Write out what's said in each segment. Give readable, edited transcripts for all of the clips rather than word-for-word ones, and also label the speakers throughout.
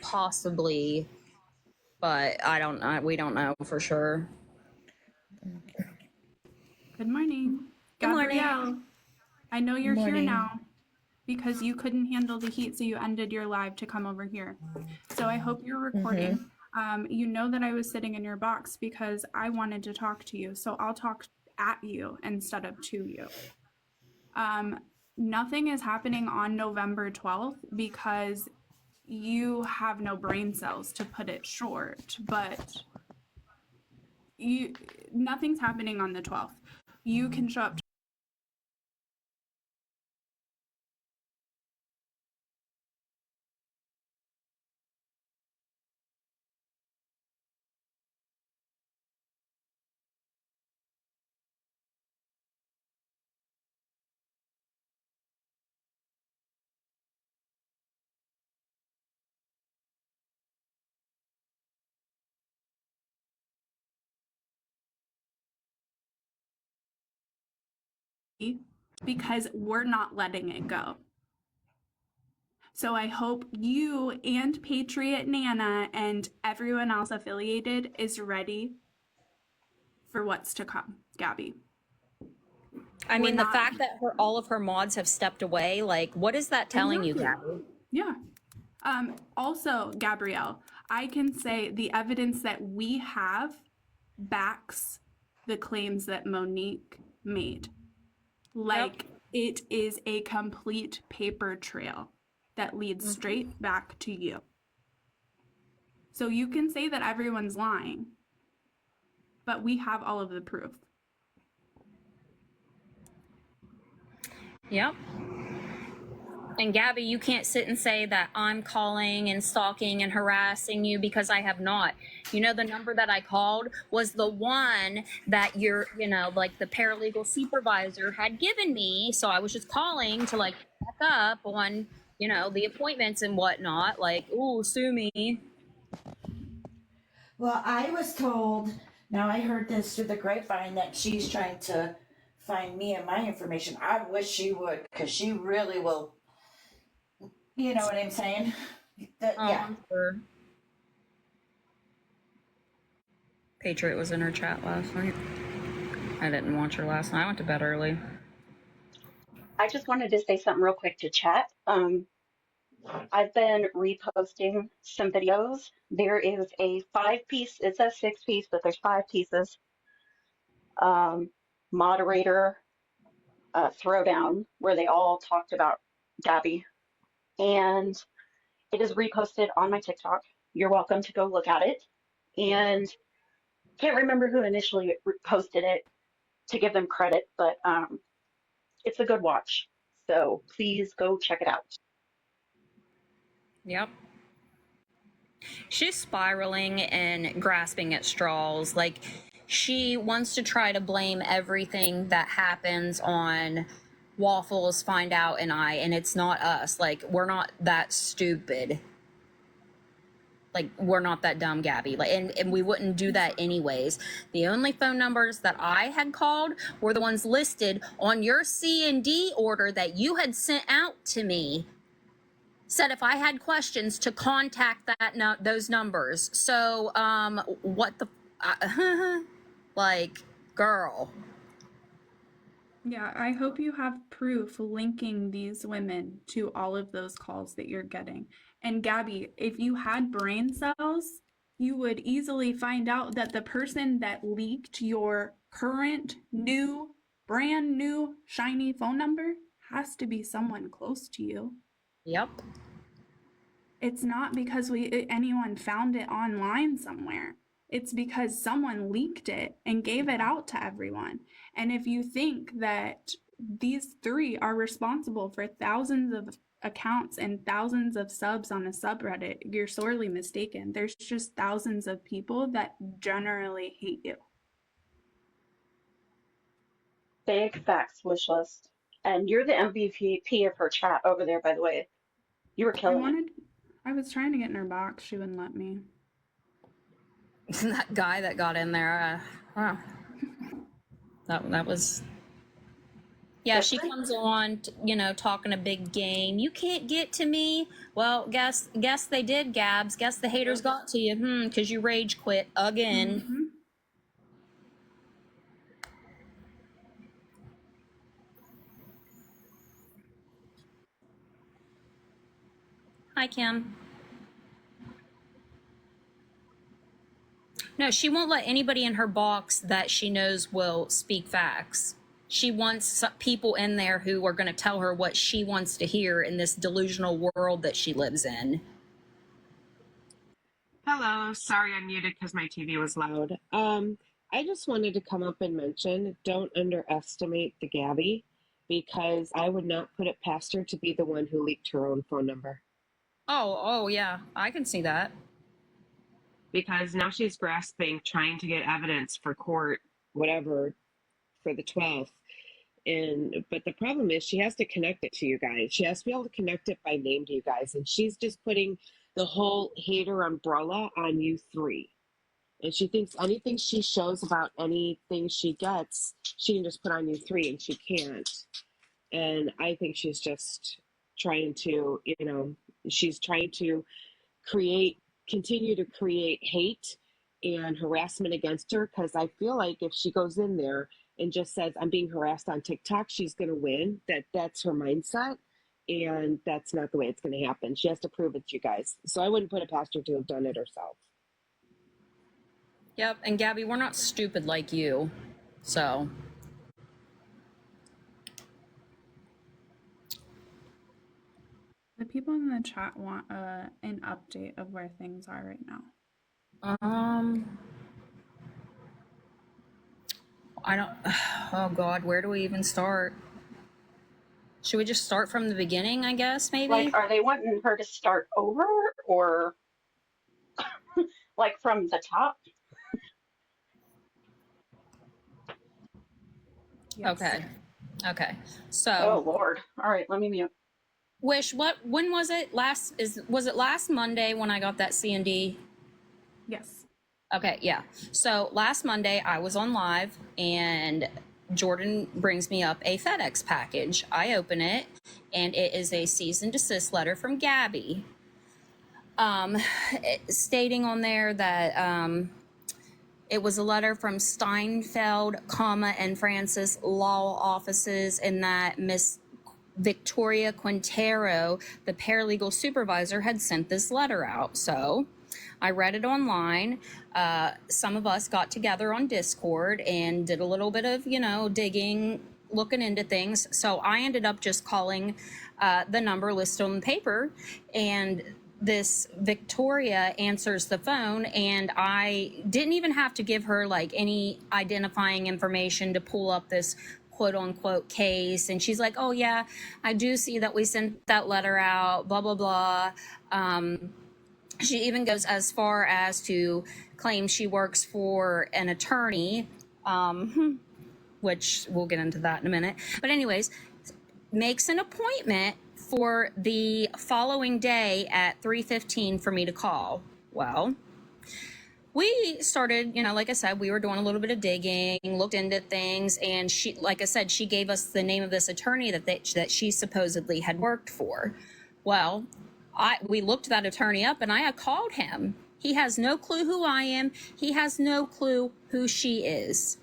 Speaker 1: possibly, but we don't know for sure.
Speaker 2: Good morning.
Speaker 1: Good morning.
Speaker 2: Gabrielle, I know you're here
Speaker 3: Morning.
Speaker 2: now because you couldn't handle the heat, so you ended your live to come over here. So I hope you're recording. You know that I was sitting in your box because I wanted to talk to you, so I'll talk at you instead of to you. Nothing is happening on November 12th because you have no brain cells, to put it short, but nothing's happening on the 12th. You can show up because we're not letting it go. So I hope you and Patriot Nana and everyone else affiliated is ready for what's to come, Gabby.
Speaker 1: I mean, the fact that all of her mods have stepped away, like, what is that telling you, Gabby?
Speaker 2: Yeah. Also, Gabrielle, I can say the evidence that we have backs the claims that Monique made. Like, it is a complete paper trail that leads straight back to you. So you can say that everyone's lying, but we have all of the proof.
Speaker 1: Yep. And Gabby, you can't sit and say that I'm calling and stalking and harassing you, because I have not. You know, the number that I called was the one that like the paralegal supervisor had given me. So I was just calling to like back up on, the appointments and whatnot. Like, ooh, sue me.
Speaker 3: Well, I was told, now I heard this through the grapevine, that she's trying to find me and my information. I wish she would, because she really will, you know what I'm saying? Yeah.
Speaker 1: I'm sure. Patriot was in her chat last night. I didn't watch her last night. I went to bed early.
Speaker 4: I just wanted to say something real quick to chat. I've been reposting some videos. There is a 5-piece, it says 6-piece, but there's 5 pieces. Moderator throwdown where they all talked about Gabby. And it is reposted on my TikTok. You're welcome to go look at it. And can't remember who initially posted it to give them credit, but it's a good watch. So please go check it out.
Speaker 1: Yep. She's spiraling and grasping at straws. Like, she wants to try to blame everything that happens on Waffles, Find Out, and it's not us. Like, we're not that stupid. Like, we're not that dumb, Gabby. Like, and we wouldn't do that anyways. The only phone numbers that I had called were the ones listed on your C&D order that you had sent out to me. Said if I had questions to contact those numbers. So, what the, like, girl.
Speaker 2: Yeah, I hope you have proof linking these women to all of those calls that you're getting. And Gabby, if you had brain cells, you would easily find out that the person that leaked your current, brand new, shiny phone number has to be someone close to you.
Speaker 1: Yep.
Speaker 2: It's not because anyone found it online somewhere. It's because someone leaked it and gave it out to everyone. And if you think that these 3 are responsible for thousands of accounts and thousands of subs on a subreddit, you're sorely mistaken. There's just thousands of people that generally hate you.
Speaker 4: Big facts wish list. And you're the MVP of her chat over there, by the way. You were killing it.
Speaker 2: I was trying to get in her box. She wouldn't let me.
Speaker 1: That guy that got in there, wow. That was Yeah,
Speaker 3: Does
Speaker 1: she
Speaker 3: she?
Speaker 1: comes on, talking a big game. You can't get to me. Well, guess they did, Gabs. Guess the haters got to you. Because you rage quit again.
Speaker 2: Mm-hmm.
Speaker 1: Hi, Kim. No, she won't let anybody in her box that she knows will speak facts. She wants people in there who are going to tell her what she wants to hear in this delusional world that she lives in.
Speaker 5: Hello, sorry I muted because my TV was loud. I just wanted to come up and mention, don't underestimate the Gabby, because I would not put it past her to be the one who leaked her own phone number.
Speaker 1: Oh, yeah, I can see that.
Speaker 5: Because now she's grasping, trying to get evidence for court, whatever, for the 12th. But the problem is she has to connect it to you guys. She has to be able to connect it by name to you guys, and she's just putting the whole hater umbrella on you three. And she thinks anything she shows about anything she gets, she can just put on you three, and she can't. And I think she's just trying to, she's trying to create, continue to create hate and harassment against her. Because I feel like if she goes in there and just says, I'm being harassed on TikTok, she's going to win. That's her mindset. And that's not the way it's going to happen. She has to prove it to you guys. So I wouldn't put it past her to have done it herself.
Speaker 1: Yep, and Gabby, we're not stupid like you. So,
Speaker 2: The people in the chat want an update of where things are right now.
Speaker 1: I don't, oh God, where do we even start? Should we just start from the beginning, I guess, maybe?
Speaker 4: Like, are they wanting her to start over or like from the top?
Speaker 2: Yes.
Speaker 1: Okay.
Speaker 4: Oh
Speaker 1: So,
Speaker 4: Lord. All right, let me mute.
Speaker 1: Wish, when was it? Was it last Monday when I got that C&D?
Speaker 2: Yes.
Speaker 1: Okay, yeah. So last Monday I was on live and Jordan brings me up a FedEx package. I open it and it is a cease and desist letter from Gabby. Stating on there that it was a letter from Steinfeld, and Francis law offices, and that Miss Victoria Quintero, the paralegal supervisor, had sent this letter out. So I read it online. Some of us got together on Discord and did a little bit of, digging, looking into things. So I ended up just calling the number listed on the paper, and this Victoria answers the phone, and I didn't even have to give her like any identifying information to pull up this quote unquote case. And she's like, oh yeah, I do see that we sent that letter out, blah, blah, blah. She even goes as far as to claim she works for an attorney, which we'll get into that in a minute. But anyways, makes an appointment for the following day at 3:15 for me to call. Well, we started, like I said, we were doing a little bit of digging, looked into things, and she, like I said, she gave us the name of this attorney that she supposedly had worked for. Well, we looked that attorney up, and I had called him. He has no clue who I am. He has no clue who she is.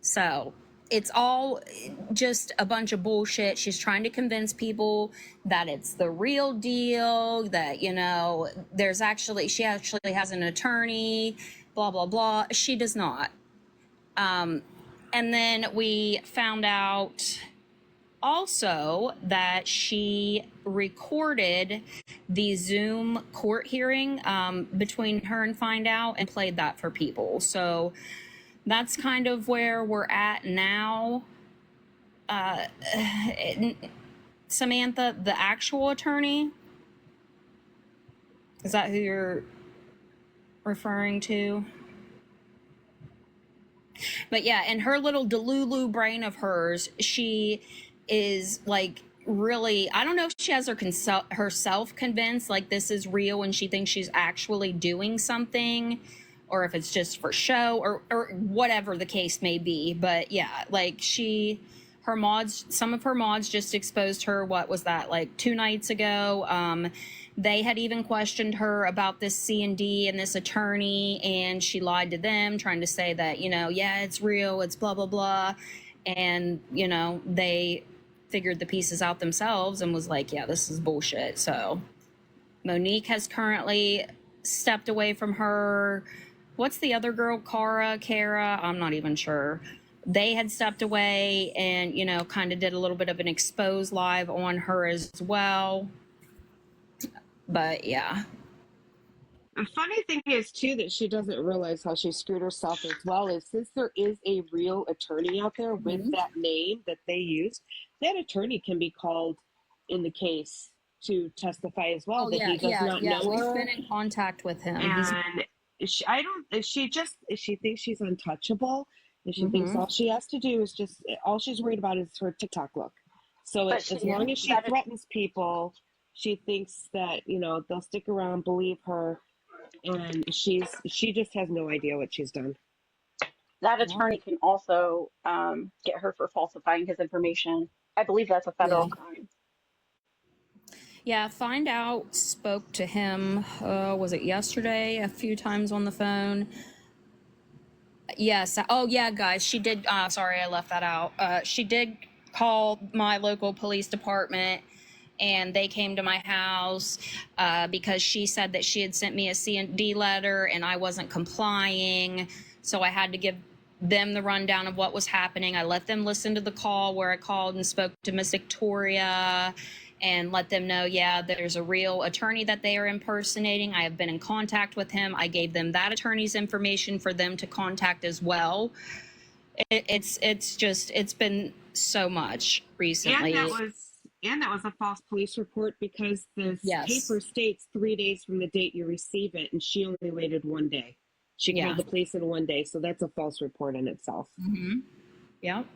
Speaker 1: So it's all just a bunch of bullshit. She's trying to convince people that it's the real deal, that, she actually has an attorney, blah, blah, blah. She does not. And then we found out also that she recorded the Zoom court hearing between her and Find Out and played that for people. So that's kind of where we're at now. Samantha, the actual attorney, is that who you're referring to? But yeah, in her little delulu brain of hers, she is like really, I don't know if she has herself convinced like this is real and she thinks she's actually doing something, or if it's just for show, or whatever the case may be. But yeah, like some of her mods just exposed her. What was that, like 2 nights ago? They had even questioned her about this C&D and this attorney, and she lied to them, trying to say that, yeah, it's real, it's blah blah blah. And they figured the pieces out themselves and was like, yeah, this is bullshit. So Monique has currently stepped away from her. What's the other girl? Kara? I'm not even sure. They had stepped away and, kind of did a little bit of an expose live on her as well. But yeah.
Speaker 5: The funny thing is, too, that she doesn't realize how she screwed herself as well is since there is a real attorney out there with that name that they used, that attorney can be called in the case to testify as well that he does not know
Speaker 1: We've
Speaker 5: her.
Speaker 1: been in contact with him.
Speaker 5: And she thinks she's untouchable, and she thinks all she has to do is all she's worried about is her TikTok look. So as long as she threatens people, she thinks that they'll stick around, believe her, and she just has no idea what she's done.
Speaker 4: That attorney can also get her for falsifying his information. I believe that's a federal crime.
Speaker 1: Yeah, Find Out spoke to him, was it yesterday, a few times on the phone. Yes. Oh, yeah, guys, she did. Sorry, I left that out. She did call my local police department, and they came to my house because she said that she had sent me a C&D letter and I wasn't complying. So I had to give them the rundown of what was happening. I let them listen to the call where I called and spoke to Miss Victoria and let them know, yeah, there's a real attorney that they are impersonating. I have been in contact with him. I gave them that attorney's information for them to contact as well. It's been so much recently.
Speaker 5: And that was a false police report because the paper states 3 days from the date you receive it, and she only waited 1 day. She called the police in 1 day, so that's a false report in itself.
Speaker 1: Yep.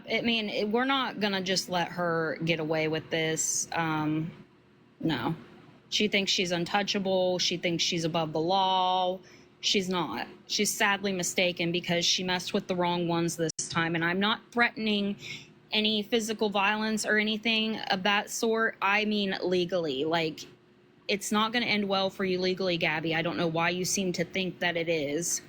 Speaker 1: I mean, we're not gonna just let her get away with this. No. She thinks she's untouchable. She thinks she's above the law. She's not. She's sadly mistaken because she messed with the wrong ones this time. And I'm not threatening any physical violence or anything of that sort. I mean legally. Like, it's not going to end well for you legally, Gabby. I don't know why you seem to think that it is.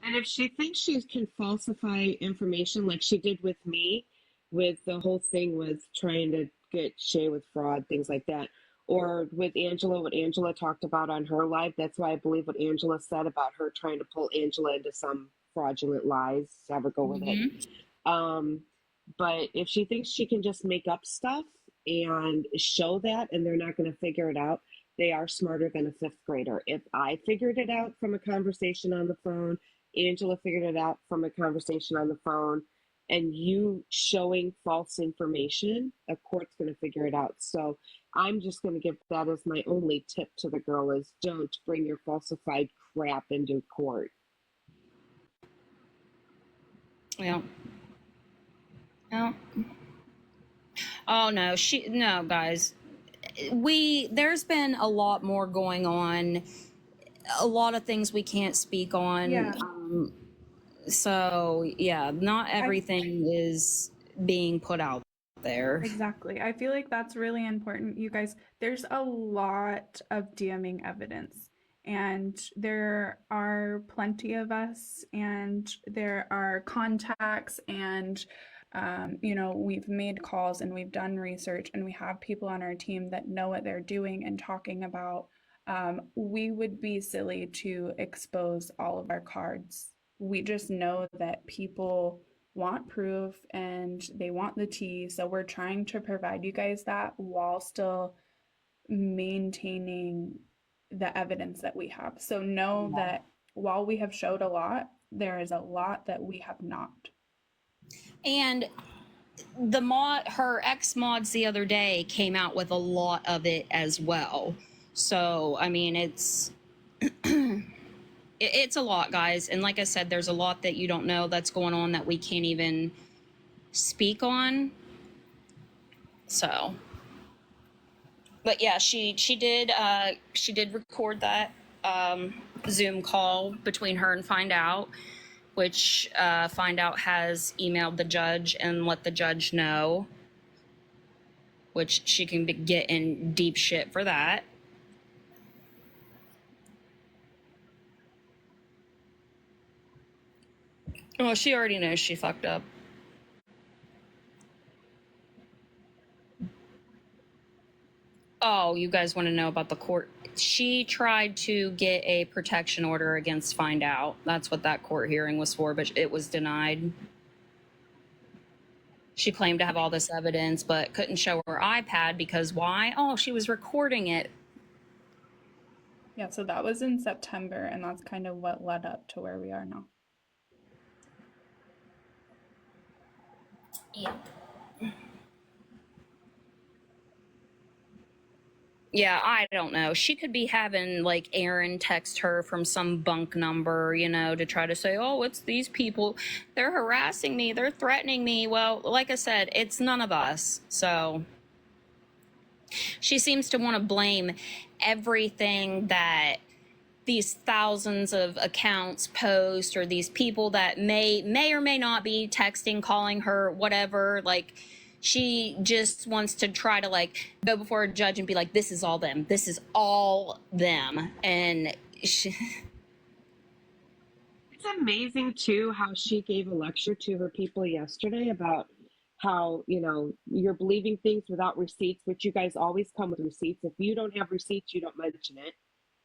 Speaker 5: And if she thinks she can falsify information like she did with me, with the whole thing with trying to get Shay with fraud, things like that, or with Angela, what Angela talked about on her live, that's why I believe what Angela said about her trying to pull Angela into some fraudulent lies, have her go with it. But if she thinks she can just make up stuff and show that and they're not going to figure it out, they are smarter than a fifth grader. If I figured it out from a conversation on the phone, Angela figured it out from a conversation on the phone, and you showing false information, a court's going to figure it out. So I'm just going to give that as my only tip to the girl is don't bring your falsified crap into court.
Speaker 1: Yeah. No. Oh no, no, guys. There's been a lot more going on, a lot of things we can't speak on.
Speaker 2: Yeah.
Speaker 1: So yeah, not everything is being put out there.
Speaker 2: Exactly. I feel like that's really important. You guys, there's a lot of DMing evidence, and there are plenty of us, and there are contacts, and we've made calls and we've done research, and we have people on our team that know what they're doing and talking about. We would be silly to expose all of our cards. We just know that people want proof and they want the tea. So we're trying to provide you guys that while still maintaining the evidence that we have. So know that while we have showed a lot, there is a lot that we have not.
Speaker 1: And her ex mods the other day came out with a lot of it as well. So I mean, it's a lot, guys. And like I said, there's a lot that you don't know that's going on that we can't even speak on. But yeah, she did record that Zoom call between her and Find Out. which Find Out has emailed the judge and let the judge know, which she can get in deep shit for that. Well, she already knows she fucked up. Oh, you guys want to know about the court? She tried to get a protection order against Find Out. That's what that court hearing was for, but it was denied. She claimed to have all this evidence, but couldn't show her iPad because why? Oh, she was recording it.
Speaker 2: Yeah, so that was in September, and that's kind of what led up to where we are now.
Speaker 1: Yeah. Yeah, I don't know. She could be having like Aaron text her from some bunk number, you know, to try to say, oh, it's these people. They're harassing me. They're threatening me. Well, like I said, it's none of us. So she seems to want to blame everything that these thousands of accounts post, or these people that may or may not be texting, calling her, whatever. Like, she just wants to try to like go before a judge and be like, this is all them. This is all them. And she...
Speaker 5: It's amazing too how she gave a lecture to her people yesterday about how, you know, you're believing things without receipts, which you guys always come with receipts. If you don't have receipts, you don't mention it.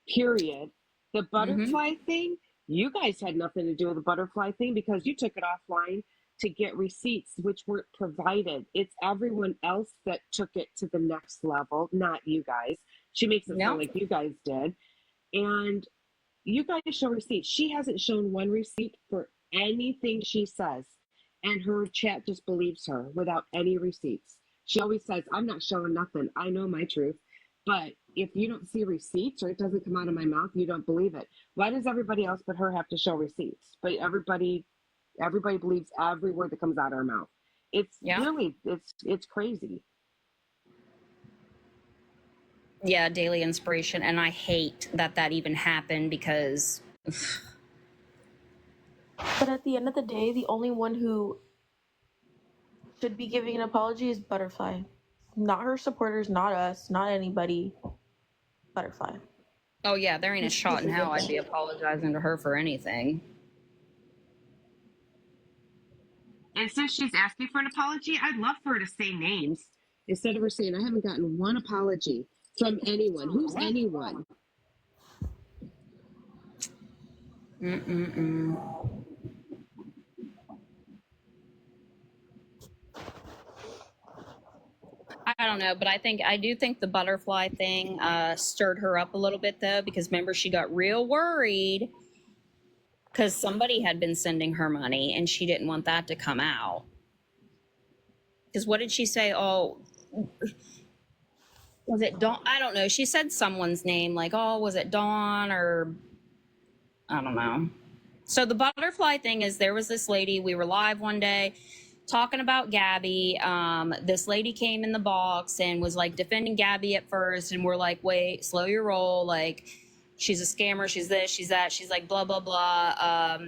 Speaker 5: Period. The butterfly thing, you guys had nothing to do with the butterfly thing because you took it offline to get receipts, which weren't provided. It's everyone else that took it to the next level, not you guys. She makes it sound like you guys did. And you guys show receipts. She hasn't shown one receipt for anything she says. And her chat just believes her without any receipts. She always says, I'm not showing nothing. I know my truth. But if you don't see receipts or it doesn't come out of my mouth, you don't believe it. Why does everybody else but her have to show receipts? But everybody believes every word that comes out of her mouth. It's really, it's crazy.
Speaker 1: Yeah, daily inspiration. And I hate that that even happened because...
Speaker 6: But at the end of the day, the only one who should be giving an apology is Butterfly. Not her supporters, not us, not anybody. Butterfly.
Speaker 1: Oh yeah, there ain't a shot in hell I'd be apologizing to her for anything.
Speaker 5: And since she's asking for an apology, I'd love for her to say names instead of her saying, I haven't gotten one apology from anyone. Who's anyone?
Speaker 1: I don't know, but I do think the butterfly thing stirred her up a little bit though, because remember she got real worried because somebody had been sending her money and she didn't want that to come out. Because what did she say? Oh, was it Dawn? I don't know. She said someone's name, like, oh, was it Dawn or I don't know. So the butterfly thing is, there was this lady, we were live one day talking about Gabby. This lady came in the box and was like defending Gabby at first, and we're like, wait, slow your roll. Like, she's a scammer, she's this, she's that. She's like, blah, blah, blah.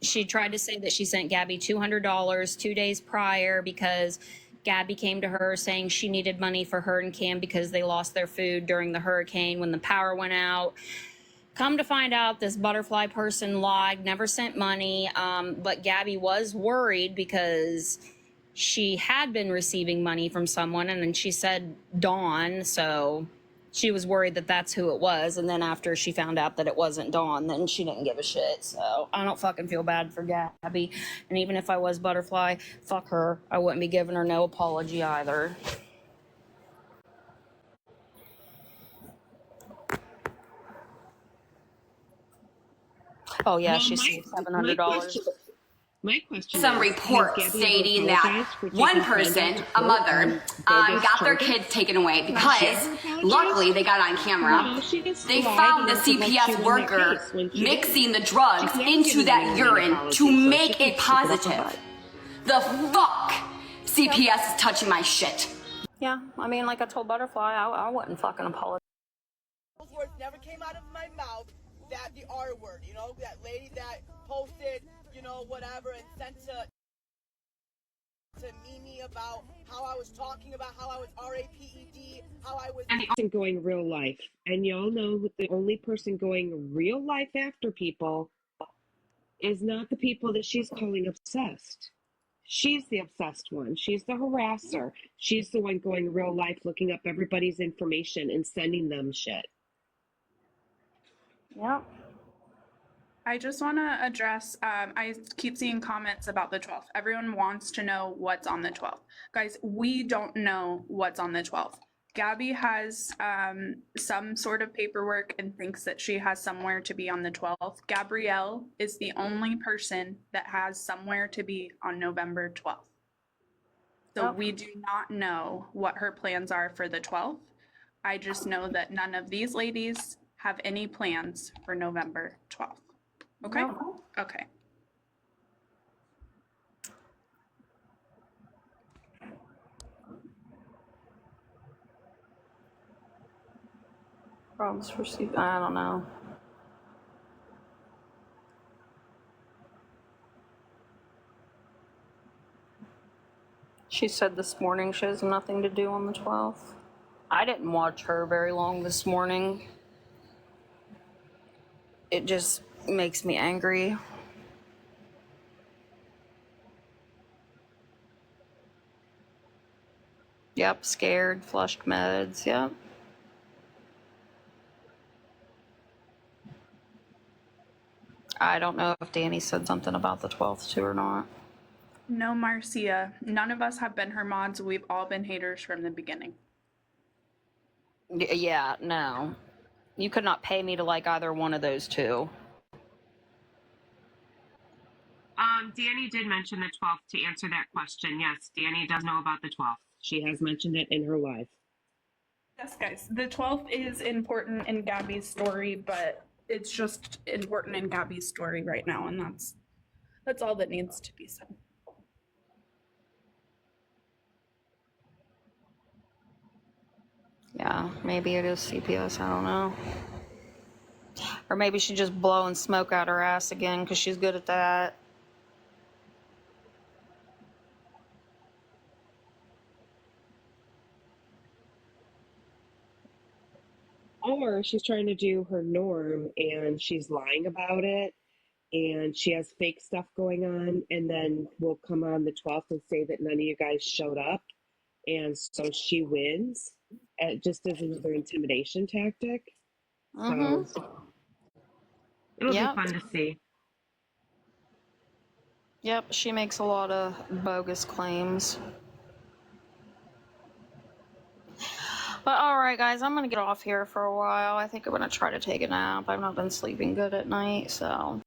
Speaker 1: She tried to say that she sent Gabby $200 2 days prior because Gabby came to her saying she needed money for her and Cam because they lost their food during the hurricane when the power went out. Come to find out, this butterfly person lied, never sent money, but Gabby was worried because she had been receiving money from someone, and then she said Dawn, so she was worried that that's who it was, and then after she found out that it wasn't Dawn, then she didn't give a shit, so I don't fucking feel bad for Gabby, and even if I was butterfly, fuck her, I wouldn't be giving her no apology either. Oh yeah, she's $700.
Speaker 5: My question
Speaker 7: Some
Speaker 5: is,
Speaker 7: reports stating that one person, a mother, got their kids taken away because luckily they got on camera. They found the CPS worker mixing the drugs into that urine to make it positive. The fuck? CPS is touching my shit.
Speaker 1: Yeah, I mean, like I told Butterfly, I wouldn't fucking apologize.
Speaker 8: Those words never came out of my mouth. that the R word, you know, that lady that posted, you know, whatever and sent to Mimi about how I was talking about how I was RAPED, how I was.
Speaker 5: And the person going real life. And y'all know the only person going real life after people is not the people that she's calling obsessed. She's the obsessed one. She's the harasser. She's the one going real life, looking up everybody's information and sending them shit.
Speaker 6: Yep.
Speaker 2: I just want to address, I keep seeing comments about the 12th. Everyone wants to know what's on the 12th. Guys, we don't know what's on the 12th. Gabby has some sort of paperwork and thinks that she has somewhere to be on the 12th. Gabrielle is the only person that has somewhere to be on November 12th. So we do not know what her plans are for the 12th. I just know that none of these ladies have any plans for November 12th. Okay?
Speaker 6: Nope.
Speaker 2: Okay.
Speaker 6: Problems for sleep. I don't know. She said this morning she has nothing to do on the 12th.
Speaker 1: I didn't watch her very long this morning. It just makes me angry. Yep, scared, flushed meds, yep. I don't know if Danny said something about the 12th too or not.
Speaker 2: No, Marcia. None of us have been her mods. We've all been haters from the beginning.
Speaker 1: Yeah, no. You could not pay me to like either one of those two.
Speaker 5: Danny did mention the 12th to answer that question. Yes, Danny does know about the 12th. She has mentioned it in her live.
Speaker 2: Yes, guys. The 12th is important in Gabby's story, but it's just important in Gabby's story right now, and that's all that needs to be said.
Speaker 1: Yeah, maybe it is CPS, I don't know. Or maybe she's just blowing smoke out her ass again because she's good at that.
Speaker 5: Or she's trying to do her norm and she's lying about it and she has fake stuff going on and then will come on the 12th and say that none of you guys showed up and so she wins just as another intimidation tactic. So it'll be fun to see.
Speaker 1: Yep, she makes a lot of bogus claims. But alright guys, I'm gonna get off here for a while. I think I'm gonna try to take a nap. I've not been sleeping good at night, so